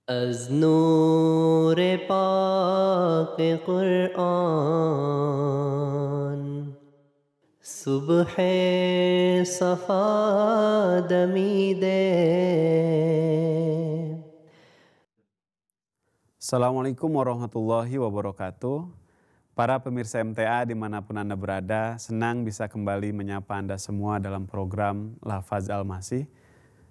از نور پاک قرآن صبح صفا دمیده. Assalamualaikum warahmatullahi wabarakatuh. Para pemirsa MTA dimanapun Anda berada, senang bisa kembali menyapa Anda semua dalam program Lafaz Al-Masih.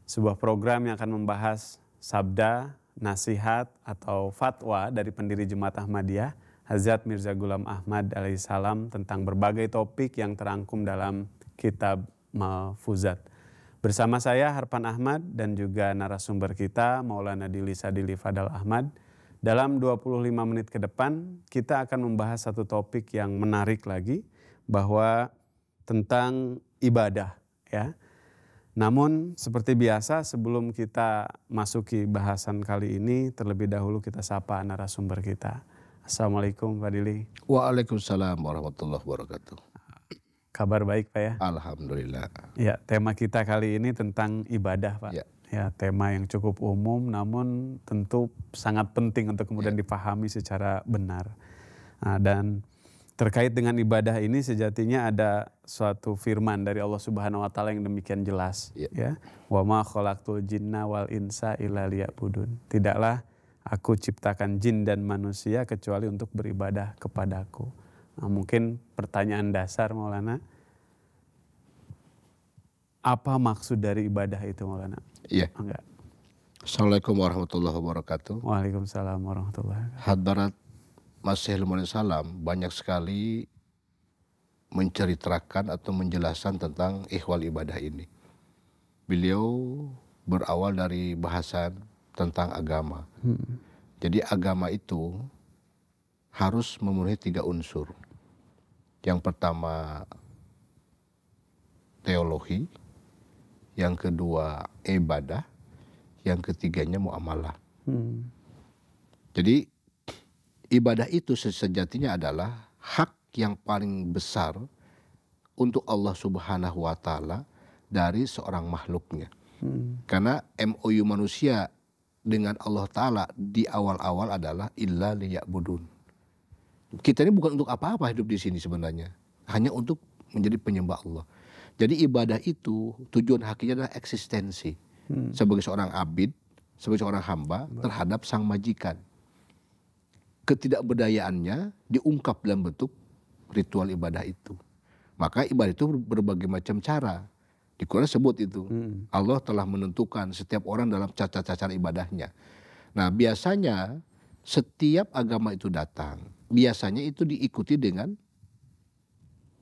Sebuah program yang akan membahas sabda, nasihat, atau fatwa dari pendiri Jemaat Ahmadiyah, Hazrat Mirza Ghulam Ahmad alaihissalam tentang berbagai topik yang terangkum dalam kitab Malfuzat. Bersama saya Harpan Ahmad dan juga narasumber kita Maulana Dili Sadili Fadal Ahmad. Dalam 25 menit ke depan kita akan membahas satu topik yang menarik lagi, bahwa tentang ibadah ya. Namun seperti biasa sebelum kita masuki bahasan kali ini, terlebih dahulu kita sapa narasumber kita. Assalamualaikum Pak Dili. Waalaikumsalam warahmatullahi wabarakatuh. Kabar baik Pak ya? Alhamdulillah. Ya, tema kita kali ini tentang ibadah Pak. Ya, tema yang cukup umum namun tentu sangat penting untuk kemudian dipahami secara benar. Nah, dan terkait dengan ibadah ini sejatinya ada suatu firman dari Allah Subhanahu wa taala yang demikian jelas ya. Wa ma khalaqtul jinna wal insa illa liya'budun. Tidaklah aku ciptakan jin dan manusia kecuali untuk beribadah kepadaku. Nah, mungkin pertanyaan dasar Maulana, apa maksud dari ibadah itu Maulana? Iya. Enggak. Assalamualaikum warahmatullahi wabarakatuh. Waalaikumsalam warahmatullahi wabarakatuh. Hadbarat Masih Salam banyak sekali menceritakan atau menjelaskan tentang ihwal ibadah ini. Beliau berawal dari bahasan tentang agama. Jadi agama itu harus memenuhi 3 unsur. Yang pertama teologi, yang kedua ibadah, yang ketiganya muamalah. Jadi ibadah itu sejatinya adalah hak yang paling besar untuk Allah Subhanahu wa taala dari seorang makhluknya. Karena MOU manusia dengan Allah taala di awal-awal adalah illa liya'budun. Kita ini bukan untuk apa-apa hidup di sini sebenarnya, hanya untuk menjadi penyembah Allah. Jadi ibadah itu tujuan hakikatnya adalah eksistensi sebagai seorang abid, sebagai seorang hamba terhadap sang majikan. Ketidakberdayaannya diungkap dalam bentuk ritual ibadah itu. Maka ibadah itu berbagai macam cara. Di Quran sebut itu. Allah telah menentukan setiap orang dalam cara ibadahnya. Nah, biasanya setiap agama itu datang, biasanya itu diikuti dengan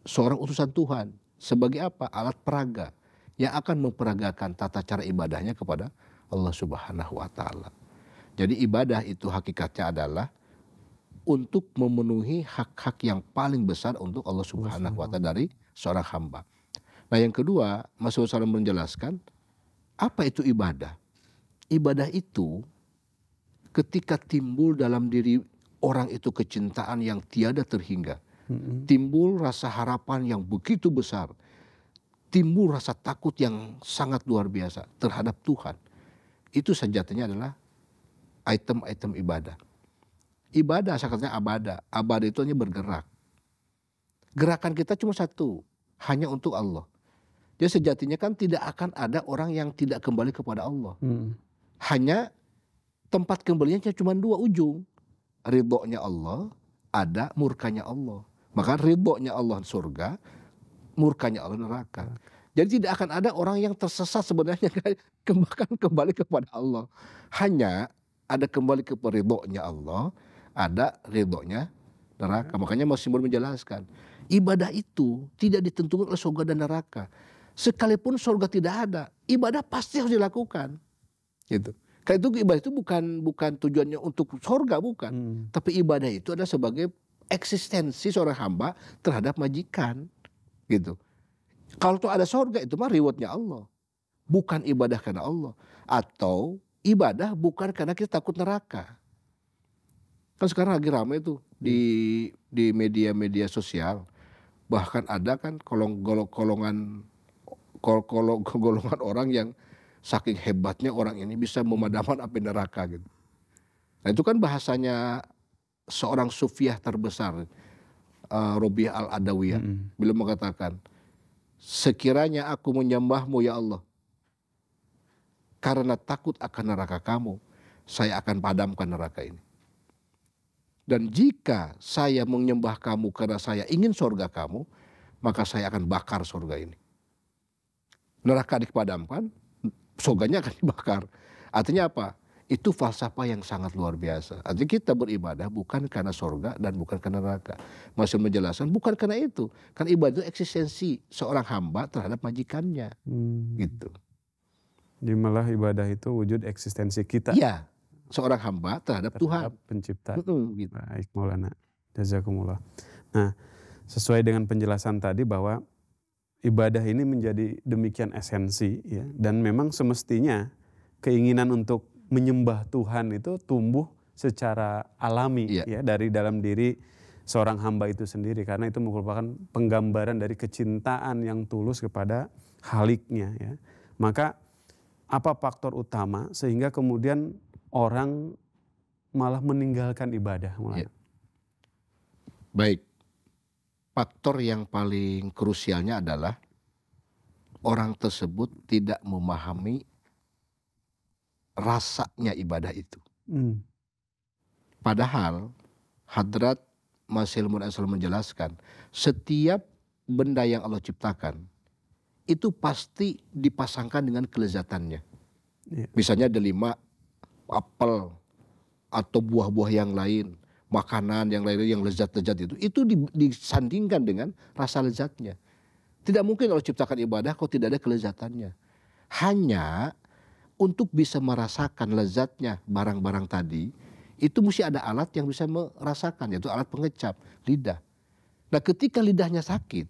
seorang utusan Tuhan. Sebagai apa? Alat peraga yang akan memperagakan tata cara ibadahnya kepada Allah Subhanahu wa taala. Jadi ibadah itu hakikatnya adalah untuk memenuhi hak-hak yang paling besar untuk Allah Subhanahu wa taala dari seorang hamba. Nah, yang kedua, Mas Wasallam menjelaskan apa itu ibadah. Ibadah itu ketika timbul dalam diri orang itu kecintaan yang tiada terhingga. Timbul rasa harapan yang begitu besar. Timbul rasa takut yang sangat luar biasa terhadap Tuhan. Itu sejatinya adalah item-item ibadah. Ibadah sakatnya abada. Abada itu hanya bergerak. Gerakan kita cuma satu, hanya untuk Allah. Jadi sejatinya kan tidak akan ada orang yang tidak kembali kepada Allah. Hanya tempat kembalinya cuma 2 ujung. Ridhonya Allah, ada murkanya Allah. Maka ridhonya Allah surga, murkanya Allah neraka. Jadi tidak akan ada orang yang tersesat sebenarnya kembali kepada Allah. Hanya ada kembali kepada ridhonya Allah, ada ridhonya neraka. Makanya Mas Simbol menjelaskan, ibadah itu tidak ditentukan oleh surga dan neraka. Sekalipun surga tidak ada, ibadah pasti harus dilakukan. Gitu. Karena itu ibadah itu bukan tujuannya untuk surga, bukan. Tapi ibadah itu adalah sebagai eksistensi seorang hamba terhadap majikan. Gitu. Kalau tuh ada surga itu mah rewardnya Allah. Bukan ibadah karena Allah. Atau ibadah bukan karena kita takut neraka. Kan sekarang lagi ramai tuh di media-media sosial. Bahkan ada kan golongan orang yang saking hebatnya orang ini bisa memadamkan api neraka gitu. Nah itu kan bahasanya seorang sufiah terbesar, Robiah Al-Adawiyah. Beliau mengatakan, sekiranya aku menyembahmu ya Allah, karena takut akan neraka kamu, saya akan padamkan neraka ini. Dan jika saya menyembah kamu karena saya ingin surga kamu, maka saya akan bakar surga ini. Neraka dipadamkan, surganya akan dibakar. Artinya apa? Itu falsafah yang sangat luar biasa. Artinya kita beribadah bukan karena surga dan bukan karena neraka. Masih menjelaskan bukan karena itu. Karena ibadah itu eksistensi seorang hamba terhadap majikannya. Gitu. Jadi malah ibadah itu wujud eksistensi kita. Iya, seorang hamba terhadap Tuhan. Pencipta. Gitu. Baik Maulana. Jazakumullah. Nah, sesuai dengan penjelasan tadi bahwa ibadah ini menjadi demikian esensi ya, dan memang semestinya keinginan untuk menyembah Tuhan itu tumbuh secara alami ya dari dalam diri seorang hamba itu sendiri, karena itu merupakan penggambaran dari kecintaan yang tulus kepada Haliknya ya. Maka apa faktor utama sehingga kemudian orang malah meninggalkan ibadah? Ya. Baik, faktor yang paling krusialnya adalah orang tersebut tidak memahami rasanya ibadah itu. Padahal Hadrat Masih Maud menjelaskan, setiap benda yang Allah ciptakan itu pasti dipasangkan dengan kelezatannya. Misalnya delima, apel, atau buah-buah yang lain, makanan yang lain yang lezat-lezat itu disandingkan dengan rasa lezatnya. Tidak mungkin Allah ciptakan ibadah kalau tidak ada kelezatannya. Hanya untuk bisa merasakan lezatnya barang-barang tadi, itu mesti ada alat yang bisa merasakan, yaitu alat pengecap, lidah. Nah ketika lidahnya sakit,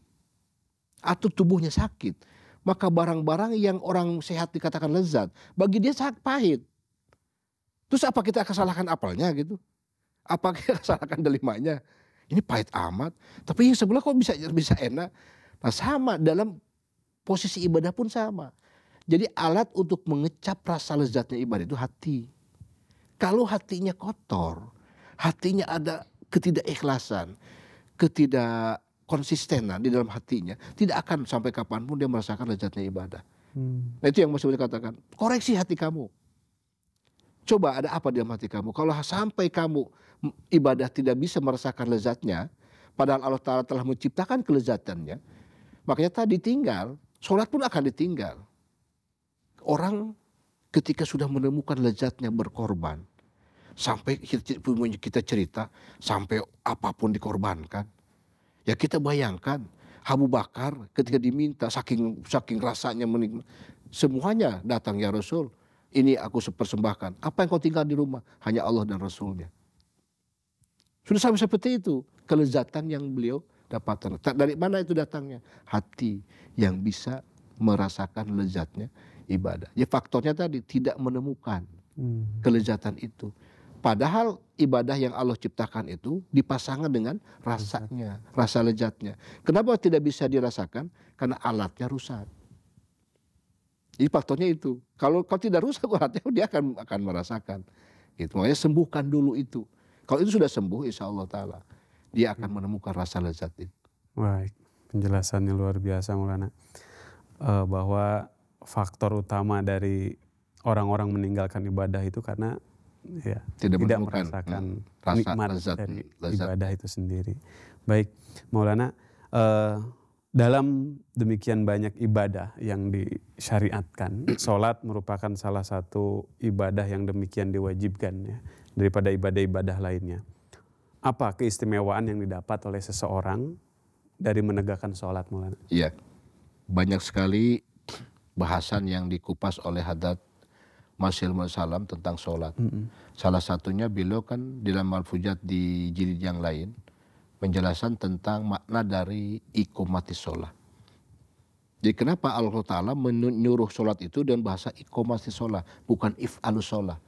atau tubuhnya sakit, maka barang-barang yang orang sehat dikatakan lezat, bagi dia sangat pahit. Terus apa kita akan salahkan apelnya gitu? Apa kita akan salahkan delimanya? Ini pahit amat, tapi yang sebelah kok bisa enak? Nah sama, dalam posisi ibadah pun sama. Jadi alat untuk mengecap rasa lezatnya ibadah itu hati. Kalau hatinya kotor, hatinya ada ketidakikhlasan, ketidakkonsistenan di dalam hatinya, tidak akan sampai kapanpun dia merasakan lezatnya ibadah. Nah itu yang Masih dikatakan, koreksi hati kamu. Coba ada apa di dalam hati kamu? Kalau sampai kamu ibadah tidak bisa merasakan lezatnya, padahal Allah Ta'ala telah menciptakan kelezatannya, makanya tadi tinggal, sholat pun akan ditinggal. Orang ketika sudah menemukan lezatnya berkorban, sampai kita cerita, sampai apapun dikorbankan. Ya kita bayangkan, Abu Bakar ketika diminta, saking rasanya menikmati, semuanya datang ya Rasul, ini aku persembahkan. Apa yang kau tinggal di rumah? Hanya Allah dan Rasulnya. Sudah sampai seperti itu, kelezatan yang beliau dapatkan. Dari mana itu datangnya? Hati yang bisa merasakan lezatnya ibadah. Ya faktornya tadi tidak menemukan kelezatan itu. Padahal ibadah yang Allah ciptakan itu dipasangkan dengan rasanya, rasa lezatnya. Kenapa tidak bisa dirasakan? Karena alatnya rusak. Jadi faktornya itu. Kalau tidak rusak alatnya, dia akan merasakan. Gitu. Makanya sembuhkan dulu itu. Kalau itu sudah sembuh, insya Allah Ta'ala, dia akan menemukan rasa lezat itu. Baik, penjelasannya luar biasa Maulana. Bahwa faktor utama dari orang-orang meninggalkan ibadah itu karena ya, tidak merasakan nikmat dari ibadah itu sendiri. Baik, Maulana, dalam demikian banyak ibadah yang disyariatkan, sholat merupakan salah satu ibadah yang demikian diwajibkan ya, daripada ibadah-ibadah lainnya. Apa keistimewaan yang didapat oleh seseorang dari menegakkan sholat, Maulana? Iya, banyak sekali bahasan yang dikupas oleh Hadrat Masih Maud tentang sholat. Salah satunya beliau kan di dalam Al-Fujat di jilid yang lain penjelasan tentang makna dari iqamatis sholat. Jadi kenapa Allah Ta'ala menyuruh sholat itu dengan bahasa iqamatis sholat, bukan if'alus sholat.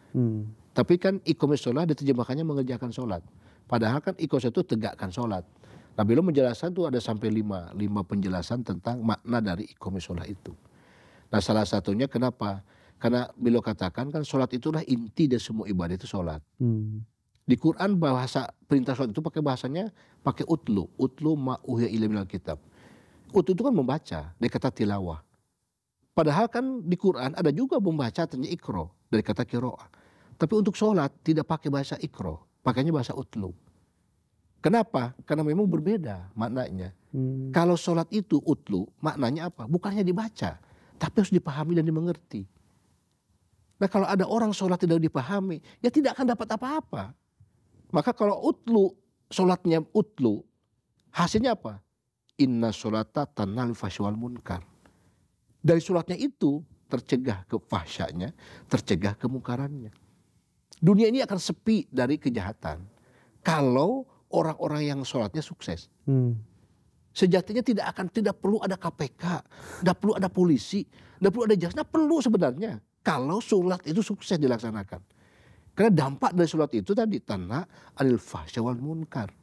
Tapi kan iqamatis sholat diterjemahkannya mengerjakan sholat. Padahal kan iqamatis itu tegakkan sholat. Nah beliau menjelaskan itu ada sampai lima penjelasan tentang makna dari iqamatis sholat itu. Nah salah satunya kenapa? Karena beliau katakan kan sholat itulah inti dari semua ibadah itu sholat. Di Quran bahasa perintah sholat itu pakai bahasanya pakai utlu ma uhiya ilaihi minal kitab. Utlu itu kan membaca dari kata tilawah. Padahal kan di Quran ada juga membaca artinya ikro dari kata kiroah. Tapi untuk sholat tidak pakai bahasa ikro, pakainya bahasa utlu. Kenapa? Karena memang berbeda maknanya. Kalau sholat itu utlu maknanya apa? Bukannya dibaca, tapi harus dipahami dan dimengerti. Nah kalau ada orang sholat tidak dipahami, ya tidak akan dapat apa-apa. Maka kalau utlu, sholatnya utlu, hasilnya apa? Inna sholata tanal fahsyal munkar. Dari sholatnya itu tercegah ke fahsyanya, tercegah kemungkarannya. Dunia ini akan sepi dari kejahatan kalau orang-orang yang sholatnya sukses. Sejatinya tidak perlu ada KPK, tidak perlu ada polisi, tidak perlu ada jaksa, perlu sebenarnya kalau sholat itu sukses dilaksanakan. Karena dampak dari sholat itu tadi tanha anil fahsya wal munkar.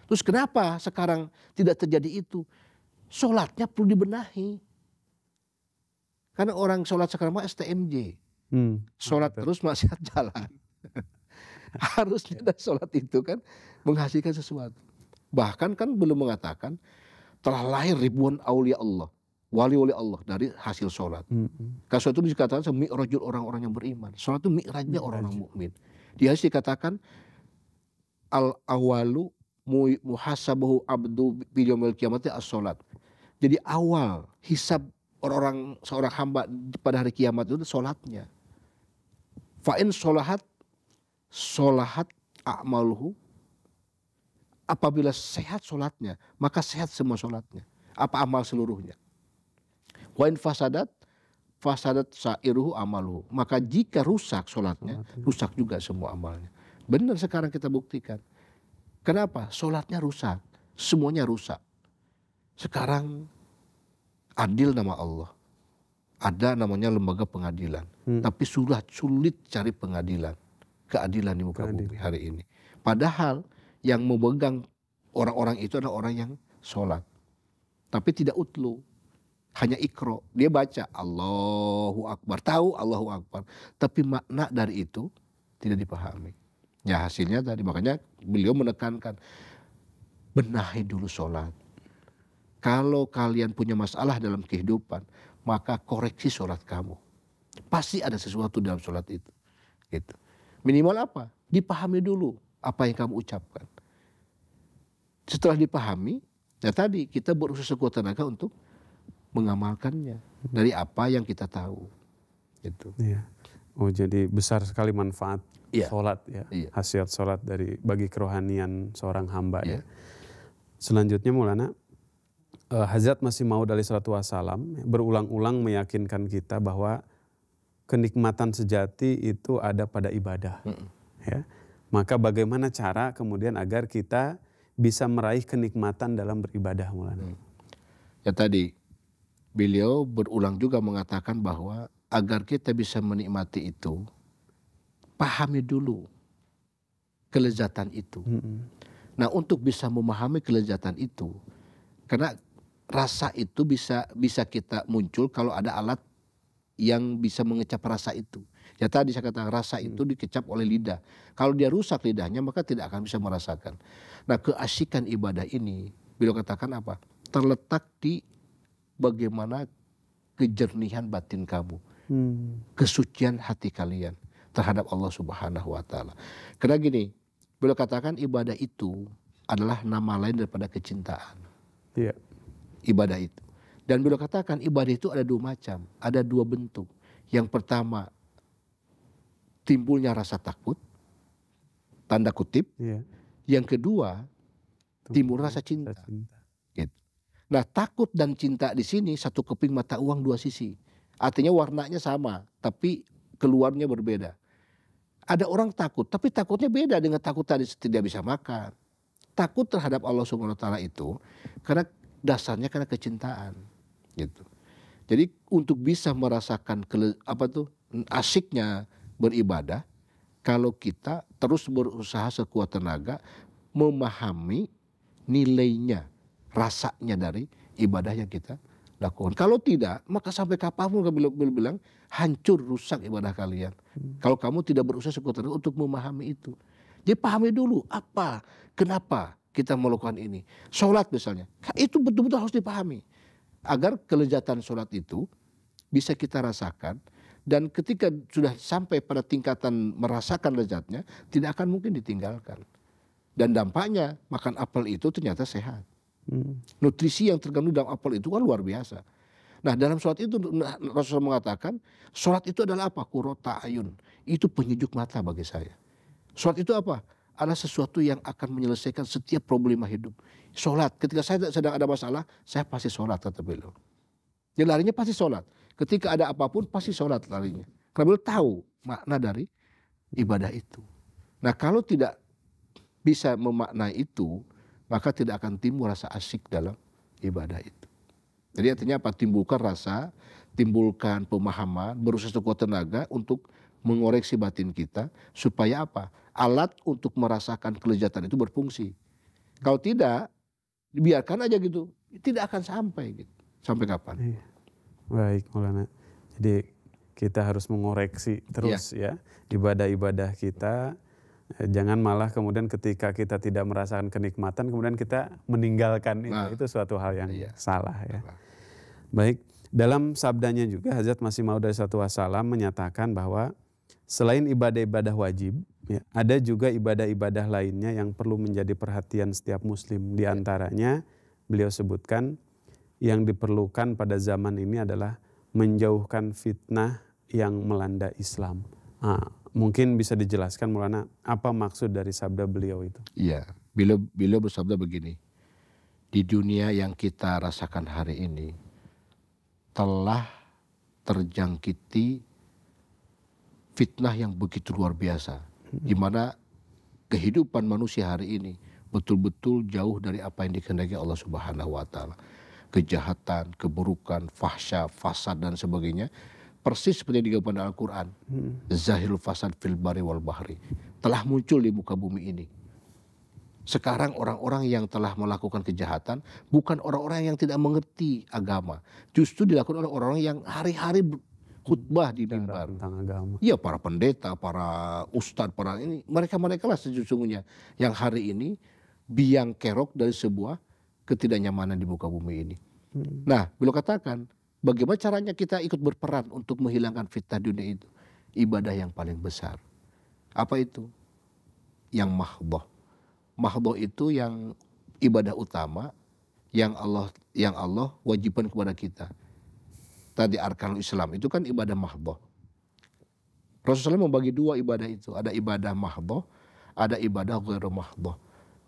Terus kenapa sekarang tidak terjadi itu? Sholatnya perlu dibenahi. Karena orang sholat sekarang mah STMJ. Sholat terus maksiat jalan. Harusnya dari sholat itu kan menghasilkan sesuatu. Bahkan kan belum mengatakan telah lahir ribuan aulia Allah, wali-wali Allah dari hasil sholat. Karena sholat itu dikatakan mi'rajul orang-orang yang beriman. Sholat itu mi'rajnya orang-orang mukmin. Di hadis dikatakan al-awalu muhasabahu abdu bil yaumil qiyamati as-sholat. Jadi awal hisab seorang hamba pada hari kiamat itu sholatnya. Fa'in sholahat a'maluhu. Apabila sehat sholatnya, maka sehat semua sholatnya. Apa amal seluruhnya. Wa'in fasadat sa'iruhu amaluhu. Maka jika rusak sholatnya, rusak juga semua amalnya. Benar sekarang kita buktikan. Kenapa? Sholatnya rusak. Semuanya rusak. Sekarang adil nama Allah. Ada namanya lembaga pengadilan. Tapi sulit cari pengadilan. Keadilan di muka bumi hari ini. Padahal yang memegang orang-orang itu adalah orang yang sholat. Tapi tidak utlu. Hanya ikro. Dia baca Allahu Akbar. Tahu Allahu Akbar. Tapi makna dari itu tidak dipahami. Ya hasilnya tadi. Makanya beliau menekankan. Benahi dulu sholat. Kalau kalian punya masalah dalam kehidupan. Maka koreksi sholat kamu. Pasti ada sesuatu dalam sholat itu. Gitu. Minimal apa? Dipahami dulu apa yang kamu ucapkan. Setelah dipahami, ya tadi kita berusaha sekuat tenaga untuk mengamalkannya dari apa yang kita tahu. Gitu. Iya. Oh jadi besar sekali manfaat sholat ya, khasiat sholat bagi kerohanian seorang hamba ya. Selanjutnya Maulana, Hazrat Masih Maud alaihi salatu wassalam berulang-ulang meyakinkan kita bahwa kenikmatan sejati itu ada pada ibadah. Ya. Maka bagaimana cara kemudian agar kita bisa meraih kenikmatan dalam beribadah Maulana? Ya tadi beliau berulang juga mengatakan bahwa agar kita bisa menikmati itu, pahami dulu kelezatan itu. Nah untuk bisa memahami kelezatan itu, karena rasa itu bisa kita muncul kalau ada alat yang bisa mengecap rasa itu. Ya tadi saya katakan rasa itu dikecap oleh lidah. Kalau dia rusak lidahnya maka tidak akan bisa merasakan. Nah keasikan ibadah ini beliau katakan apa? Terletak di bagaimana kejernihan batin kamu. Kesucian hati kalian terhadap Allah Subhanahu wa ta'ala. Karena gini, beliau katakan ibadah itu adalah nama lain daripada kecintaan. Iya. Ibadah itu. Dan beliau katakan ibadah itu ada dua macam, ada dua bentuk. Yang pertama timbulnya rasa takut, tanda kutip. Yang kedua timbul rasa cinta. Gitu. Nah takut dan cinta di sini satu keping mata uang dua sisi. Artinya warnanya sama, tapi keluarnya berbeda. Ada orang takut, tapi takutnya beda dengan takut tadi tidak bisa makan. Takut terhadap Allah Subhanahu wa ta'ala itu karena dasarnya karena kecintaan. Gitu. Jadi untuk bisa merasakan asiknya beribadah, kalau kita terus berusaha sekuat tenaga memahami nilainya, rasanya dari ibadah yang kita lakukan. Kalau tidak, maka sampai kapanpun beliau bilang hancur, rusak ibadah kalian. Kalau kamu tidak berusaha sekuat tenaga untuk memahami itu. Jadi pahami dulu apa, kenapa kita melakukan ini. Sholat misalnya, itu betul-betul harus dipahami. Agar kelezatan sholat itu bisa kita rasakan. Dan ketika sudah sampai pada tingkatan merasakan lezatnya, tidak akan mungkin ditinggalkan. Dan dampaknya makan apel itu ternyata sehat. Nutrisi yang terkandung dalam apel itu kan luar biasa. Nah dalam sholat itu Rasulullah mengatakan, sholat itu adalah apa? Qurrata ayun. Itu penyejuk mata bagi saya. Sholat itu apa? Adalah sesuatu yang akan menyelesaikan setiap problema hidup. Sholat, ketika saya sedang ada masalah, saya pasti sholat, kata beliau. Dia larinya pasti sholat. Ketika ada apapun pasti sholat larinya. Karena beliau tahu makna dari ibadah itu. Nah kalau tidak bisa memaknai itu, maka tidak akan timbul rasa asyik dalam ibadah itu. Jadi artinya apa? Timbulkan rasa, timbulkan pemahaman, berusaha sekuat tenaga untuk mengoreksi batin kita. Supaya apa? Alat untuk merasakan kelezatan itu berfungsi. Kalau tidak, biarkan aja gitu. Tidak akan sampai gitu. Sampai kapan? Iya. Baik Maulana. Jadi kita harus mengoreksi terus ya ibadah-ibadah kita. Jangan malah kemudian ketika kita tidak merasakan kenikmatan kemudian kita meninggalkan itu suatu hal yang salah ya. Baik, dalam sabdanya juga Hazrat Masih Maud SAW menyatakan bahwa selain ibadah-ibadah wajib, ya, ada juga ibadah-ibadah lainnya yang perlu menjadi perhatian setiap muslim. Di antaranya beliau sebutkan yang diperlukan pada zaman ini adalah menjauhkan fitnah yang melanda Islam. Mungkin bisa dijelaskan Maulana apa maksud dari sabda beliau itu? Iya, beliau bersabda begini, di dunia yang kita rasakan hari ini telah terjangkiti fitnah yang begitu luar biasa, di mana kehidupan manusia hari ini betul-betul jauh dari apa yang dikehendaki Allah Subhanahu wa taala. Kejahatan, keburukan, fahsya, fasad dan sebagainya persis seperti yang digambarkan dalam Al-Quran. Zahirul fasad fil bari wal bahri telah muncul di muka bumi ini. Sekarang orang-orang yang telah melakukan kejahatan bukan orang-orang yang tidak mengerti agama, justru dilakukan oleh orang-orang yang hari-hari khutbah di mimbar tentang agama. Iya, para pendeta, para ustadz, para ini, mereka lah sesungguhnya yang hari ini biang kerok dari sebuah ketidaknyamanan di muka bumi ini. Nah, beliau katakan, bagaimana caranya kita ikut berperan untuk menghilangkan fitnah dunia itu? Ibadah yang paling besar. Apa itu? Yang mahdhah. Mahdhah itu yang ibadah utama yang Allah wajibkan kepada kita. Tadi arkanul Islam itu kan ibadah mahdhah. Rasulullah membagi dua ibadah itu. Ada ibadah mahdhah, ada ibadah ghairu mahdhah.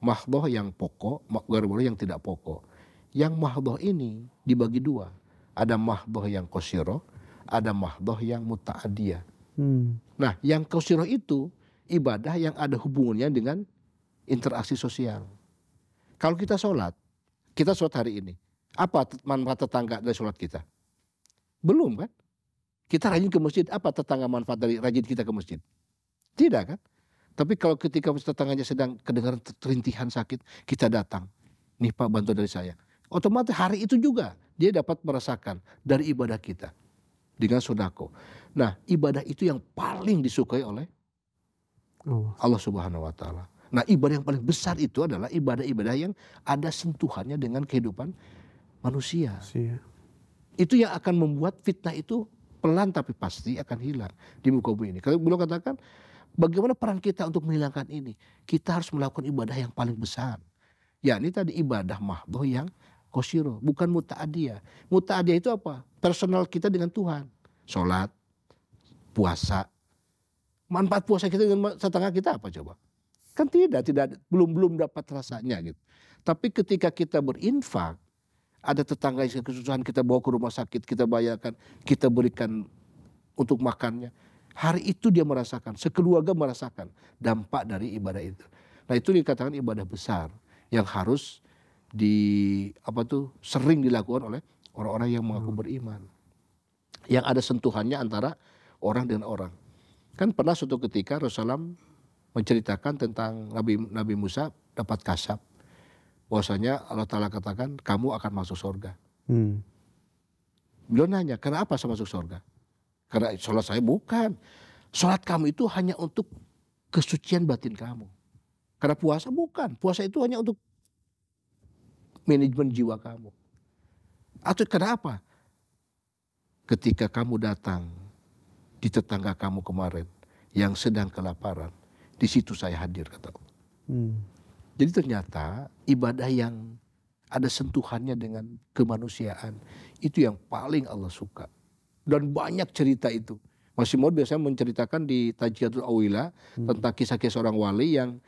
Mahdhah yang pokok, ghairu yang tidak pokok. Yang mahdhah ini dibagi dua. Ada mahdhah yang qasirah, ada mahdhah yang muta'adiyah. Nah, yang qasirah itu ibadah yang ada hubungannya dengan interaksi sosial. Kalau kita sholat hari ini, apa manfaat tetangga dari sholat kita? Belum kan? Kita rajin ke masjid, apa tetangga manfaat dari rajin kita ke masjid? Tidak kan? Tapi kalau ketika tetangganya sedang kedengaran terintihan sakit, kita datang. Nih Pak, bantu dari saya. Otomatis hari itu juga dia dapat merasakan dari ibadah kita dengan sodako. Nah, ibadah itu yang paling disukai oleh Allah Subhanahu wa taala. Nah, ibadah yang paling besar itu adalah ibadah-ibadah yang ada sentuhannya dengan kehidupan manusia. Itu yang akan membuat fitnah itu pelan tapi pasti akan hilang di muka bumi ini. Kalau beliau katakan, bagaimana peran kita untuk menghilangkan ini? Kita harus melakukan ibadah yang paling besar. Ya, ini tadi ibadah mahdhah yang qasirah, bukan muta'adiyah. Muta'adiyah itu apa? Personal kita dengan Tuhan. Sholat, puasa. Manfaat puasa kita dengan tetangga kita apa coba? Kan tidak belum dapat rasanya gitu. Tapi ketika kita berinfak, ada tetangga yang kesusahan, kita bawa ke rumah sakit, kita bayarkan, kita berikan untuk makannya. Hari itu dia merasakan, sekeluarga merasakan dampak dari ibadah itu. Nah, itu dikatakan ibadah besar yang harus sering dilakukan oleh orang-orang yang mengaku beriman. Yang ada sentuhannya antara orang dengan orang. Kan pernah suatu ketika Rasulullah menceritakan tentang Nabi Musa dapat kasyaf. Bahwasanya Allah Ta'ala katakan kamu akan masuk surga. Beliau nanya, kenapa saya masuk surga? Karena sholat saya bukan. Sholat kamu itu hanya untuk kesucian batin kamu. Karena puasa bukan. Puasa itu hanya untuk manajemen jiwa kamu. Atau kenapa? Ketika kamu datang di tetangga kamu kemarin yang sedang kelaparan, di situ saya hadir, kata Allah. Jadi ternyata ibadah yang ada sentuhannya dengan kemanusiaan itu yang paling Allah suka. Dan banyak cerita itu. Masih Maud biasanya menceritakan di Tajqiyatul Awila tentang kisah-kisah seorang wali yang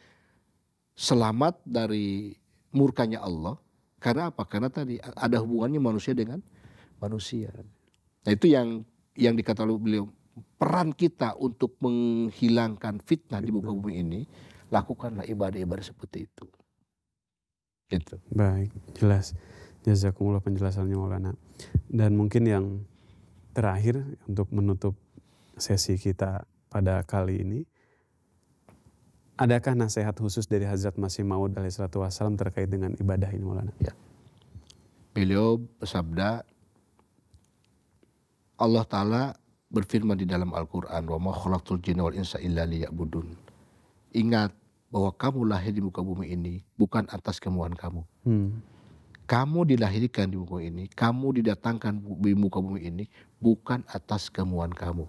selamat dari murkanya Allah. Karena apa? Karena tadi ada hubungannya manusia dengan manusia. Nah itu yang dikatakan oleh beliau, peran kita untuk menghilangkan fitnah di muka bumi ini, lakukanlah ibadah-ibadah seperti itu. Gitu. Baik, jelas. Jazakumullah penjelasannya Maulana. Dan mungkin yang terakhir untuk menutup sesi kita pada kali ini, adakah nasihat khusus dari Hazrat Masih Maud alaihissalatu wassalam terkait dengan ibadah ini Maulana? Ya. Beliau bersabda, Allah Ta'ala berfirman di dalam Al-Quran, wa ma khalaqtul jinna wal insa illa liya'budun. Ingat bahwa kamu lahir di muka bumi ini bukan atas kemauan kamu. Kamu dilahirkan di muka ini, kamu didatangkan di muka bumi ini bukan atas kemauan kamu,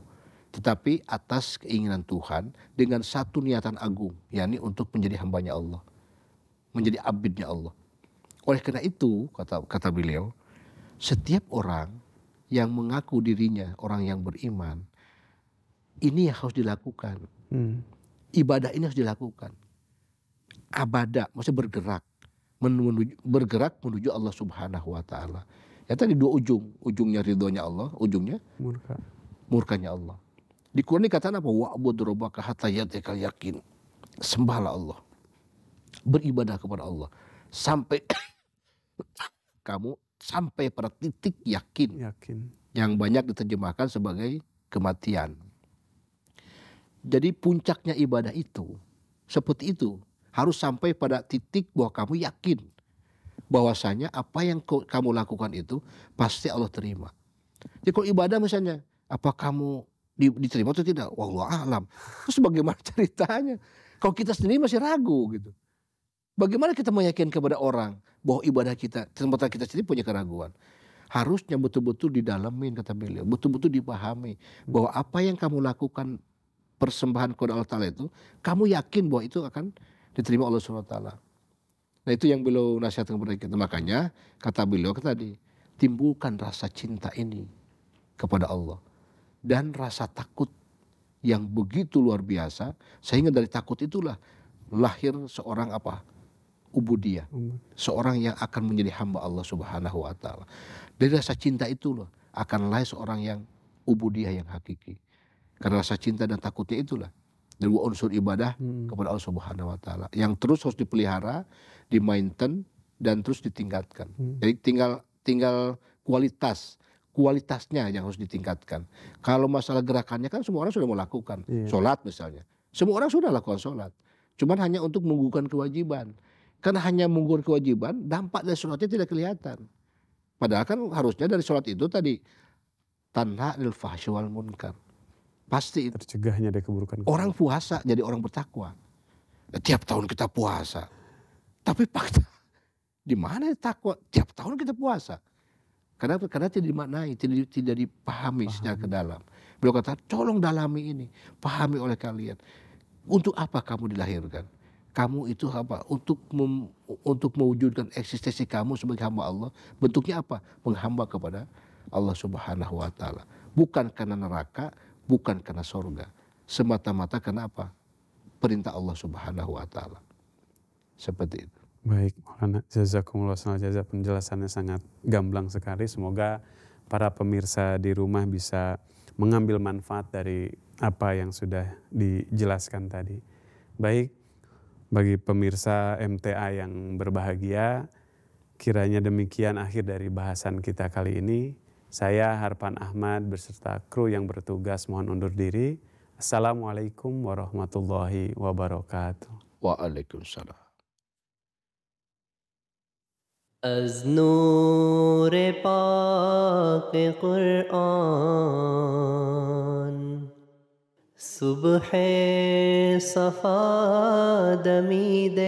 tetapi atas keinginan Tuhan dengan satu niatan agung, yakni untuk menjadi hambanya Allah, menjadi abidnya Allah. Oleh karena itu, kata beliau, setiap orang yang mengaku dirinya orang yang beriman, ini yang harus dilakukan. Ibadah ini harus dilakukan. Abada, maksudnya bergerak menuju Allah Subhanahu wa Ta'ala. Ya tadi dua ujung, ujungnya ridhonya Allah, ujungnya murkanya Allah. Di Quran dikatakan apa? Wa'bud rabbaka hatta ya'tiyakal yakin. Sembahlah Allah. Beribadah kepada Allah sampai kamu sampai pada titik yakin. Yang banyak diterjemahkan sebagai kematian. Jadi puncaknya ibadah itu seperti itu. Harus sampai pada titik bahwa kamu yakin bahwasanya apa yang kamu lakukan itu pasti Allah terima. Jadi kalau ibadah misalnya, apa kamu diterima atau tidak? Wallahu a'lam. Terus bagaimana ceritanya? Kalau kita sendiri masih ragu gitu. Bagaimana kita meyakinkan kepada orang bahwa ibadah kita, sementara kita sendiri punya keraguan? Harusnya betul-betul didalamin, kata beliau. Betul-betul dipahami bahwa apa yang kamu lakukan persembahan kepada Allah Ta'ala itu, kamu yakin bahwa itu akan diterima Allah SWT. Nah itu yang beliau nasihatkan kepada kita. Makanya kata beliau tadi, timbulkan rasa cinta ini kepada Allah. Dan rasa takut yang begitu luar biasa. Sehingga dari takut itulah lahir seorang apa? Ubudiyah. Seorang yang akan menjadi hamba Allah Subhanahu wa Ta'ala. Dari rasa cinta itulah akan lahir seorang yang ubudiyah yang hakiki. Karena rasa cinta dan takutnya itulah dua unsur ibadah kepada Allah Subhanahu wa Ta'ala yang terus harus dipelihara, dimainten dan terus ditingkatkan. Jadi tinggal kualitasnya yang harus ditingkatkan. Kalau masalah gerakannya kan semua orang sudah melakukan. Sholat misalnya, semua orang sudah lakukan sholat, cuman hanya untuk menggugurkan kewajiban. Karena hanya menggugurkan kewajiban, dampak dari sholatnya tidak kelihatan. Padahal kan harusnya dari sholat itu tadi tanha anil fahsyi wal munkar. Pasti itu. Tercegahnya dari keburukan. Orang puasa jadi orang bertakwa. Tiap tahun kita puasa. Tapi fakta di mana takwa? Tiap tahun kita puasa. Karena tidak dimaknai, tidak dipahami secara ke dalam. Beliau kata, tolong dalami ini, pahami oleh kalian. Untuk apa kamu dilahirkan? Kamu itu apa? Untuk mewujudkan eksistensi kamu sebagai hamba Allah. Bentuknya apa? Menghamba kepada Allah Subhanahu wa Ta'ala. Bukan karena neraka, bukan karena surga, semata-mata karena apa? Perintah Allah Subhanahu wa Ta'ala. Seperti itu. Baik, Maulana, jazakumullah khairan, penjelasannya sangat gamblang sekali. Semoga para pemirsa di rumah bisa mengambil manfaat dari apa yang sudah dijelaskan tadi. Baik, bagi pemirsa MTA yang berbahagia, kiranya demikian akhir dari bahasan kita kali ini. Saya Harpan Ahmad beserta kru yang bertugas mohon undur diri. Assalamualaikum warahmatullahi wabarakatuh. Waalaikumsalam. از نور پاک قرآن صبح صفا دمیده